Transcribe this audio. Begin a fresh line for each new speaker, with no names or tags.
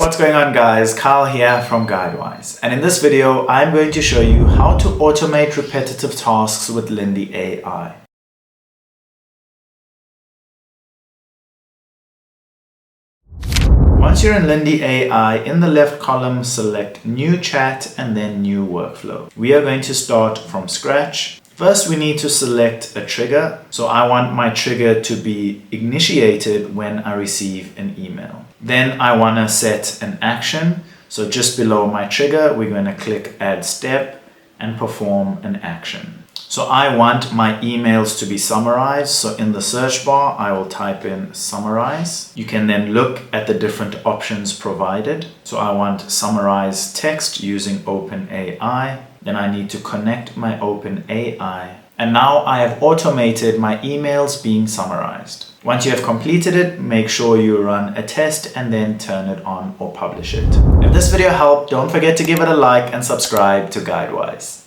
What's going on, guys? Carl here from GuideWise, and in this video I'm going to show you how to automate repetitive tasks with Lindy AI. Once you're in Lindy AI, in the left column select New Chat and then New Workflow. We are going to start from scratch. First, we need to select a trigger. So I want my trigger to be initiated when I receive an email. Then I want to set an action. So just below my trigger, we're going to click Add Step and perform an action. So I want my emails to be summarized. So in the search bar, I will type in summarize. You can then look at the different options provided. So I want summarize text using OpenAI. Then I need to connect my OpenAI. And now I have automated my emails being summarized. Once you have completed it, make sure you run a test and then turn it on or publish it. If this video helped, don't forget to give it a like and subscribe to GuideWise.